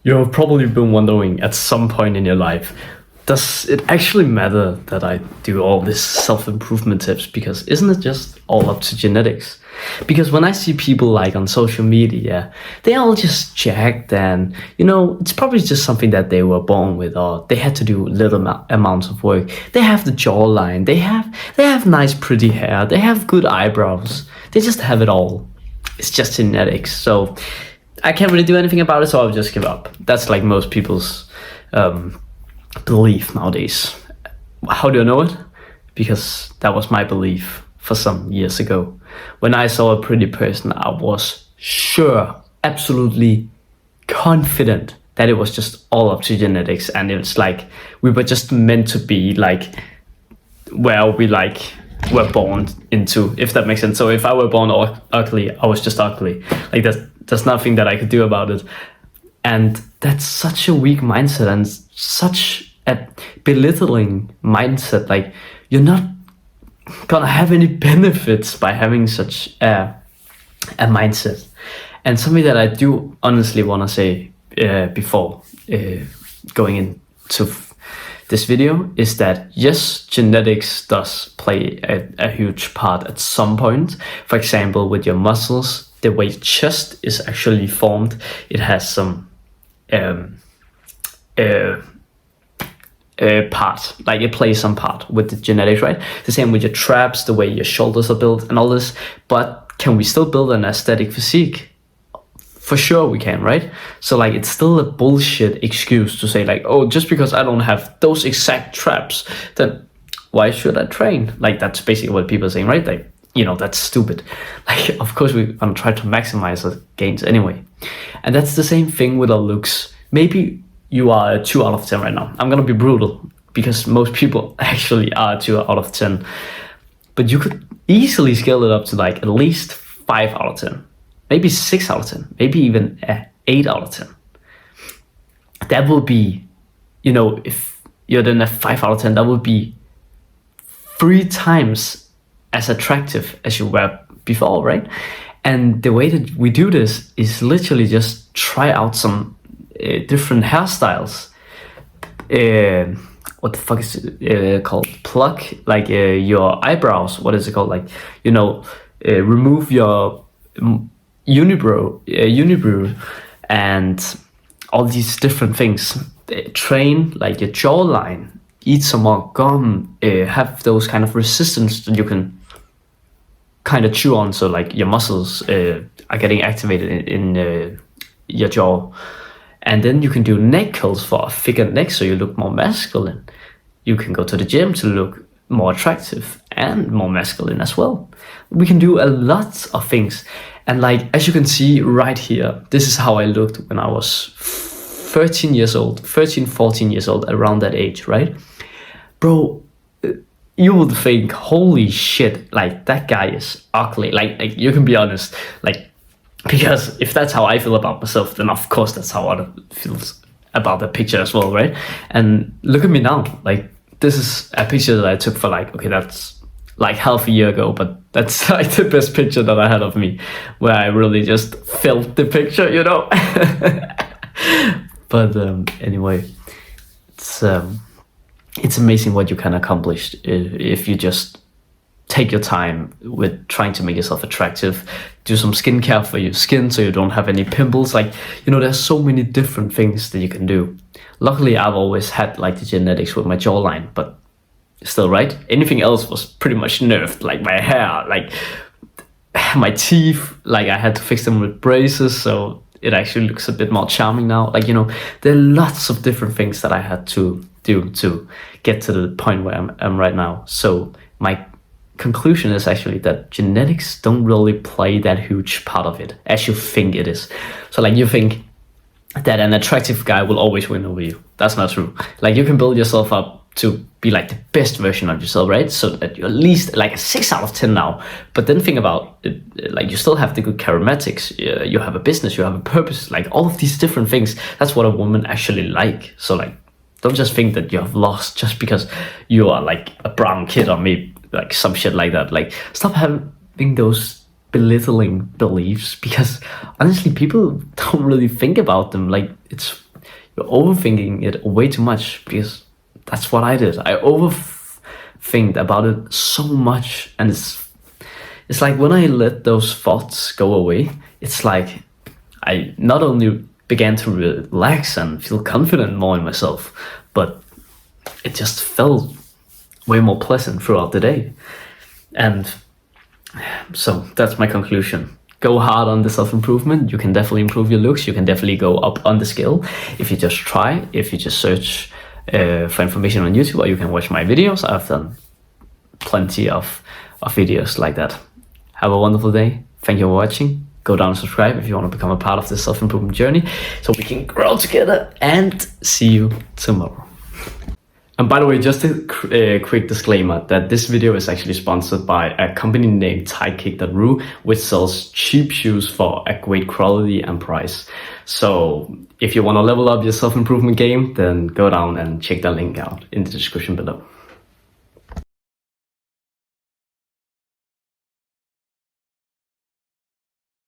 You have probably been wondering at some point in your life, does it actually matter that I do all this self-improvement tips? Because isn't it just all up to genetics? Because when I see people like on social media, they all just jacked and, it's probably just something that they were born with or they had to do little amounts of work. They have the jawline, they have nice pretty hair, they have good eyebrows. They just have it all. It's just genetics. So I can't really do anything about it, so I'll just give up. That's like most people's belief nowadays. How do I know it? Because that was my belief for some years ago. When I saw a pretty person, I was sure, absolutely confident that it was just all up to genetics, and it's like we were just meant to be like where we were born into, if that makes sense. So if I were born ugly, I was just ugly. Like there's nothing that I could do about it. And that's such a weak mindset and such a belittling mindset. Like you're not gonna have any benefits by having such a mindset. And something that I do honestly want to say before going into this video is that yes, genetics does play a huge part at some point. For example, with your muscles, the way your chest is actually formed, it has some part, like it plays some part with the genetics, right? The same with your traps, the way your shoulders are built and all this. But can we still build an aesthetic physique? For sure we can, right? So like it's still a bullshit excuse to say like, oh, just because I don't have those exact traps, then why should I train? Like that's basically what people are saying, right? Like, that's stupid. Like, of course we're gonna try to maximize the gains anyway. And that's the same thing with our looks. Maybe you are a 2 out of 10 right now. I'm gonna be brutal because most people actually are 2 out of 10. But you could easily scale it up to like at least 5 out of 10. Maybe 6 out of 10, maybe even 8 out of 10. That will be, if you're then a 5 out of 10, that would be 3 times as attractive as you were before, right? And the way that we do this is literally just try out some different hairstyles. What the fuck is it called? Pluck, like your eyebrows. What is it called? Like, remove your unibrow and all these different things. Train like your jawline, eat some more gum, have those kind of resistance that you can kind of chew on, so like your muscles are getting activated in your jaw. And then you can do neck curls for a thicker neck so you look more masculine. You can go to the gym to look more attractive and more masculine as well. We can do a lot of things. And like, as you can see right here, this is how I looked when I was 13, 14 years old, around that age, right? Bro, you would think, holy shit, like that guy is ugly. Like you can be honest, like, because if that's how I feel about myself, then of course that's how other feels about the picture as well, right? And look at me now, like this is a picture that I took for like, okay, that's like half a year ago, but that's like the best picture that I had of me, where I really just felt the picture, But anyway, it's amazing what you can accomplish if you just take your time with trying to make yourself attractive. Do some skincare for your skin so you don't have any pimples. Like, there's so many different things that you can do. Luckily, I've always had like the genetics with my jawline, but still, right? Anything else was pretty much nerfed, like my hair, like my teeth, like I had to fix them with braces, so it actually looks a bit more charming now. Like, there are lots of different things that I had to do to get to the point where I'm right now. So my conclusion is actually that genetics don't really play that huge part of it as you think it is. So like you think that an attractive guy will always win over you. That's not true. Like you can build yourself up to be like the best version of yourself, right? So that you're at least like a 6 out of 10 now. But then think about it, like you still have the good charismatics. You have a business, you have a purpose, like all of these different things. That's what a woman actually like. So like, don't just think that you have lost just because you are like a brown kid or maybe like some shit like that. Like stop having those belittling beliefs, because honestly people don't really think about them. Like it's you're overthinking it way too much, because that's what I did. I overthink about it so much, and it's like when I let those thoughts go away, it's like I not only began to relax and feel confident more in myself, but it just felt way more pleasant throughout the day. And so that's my conclusion. Go hard on the self-improvement. You can definitely improve your looks. You can definitely go up on the scale if you just try, if you just search for information on YouTube, or you can watch my videos. I've done plenty of videos like that. Have a wonderful day. Thank you for watching. Go down and subscribe if you want to become a part of this self-improvement journey, so we can grow together, and see you tomorrow. And by the way, just a quick disclaimer that this video is actually sponsored by a company named Thaikick.ru, which sells cheap shoes for a great quality and price. So if you want to level up your self-improvement game, then go down and check that link out in the description below.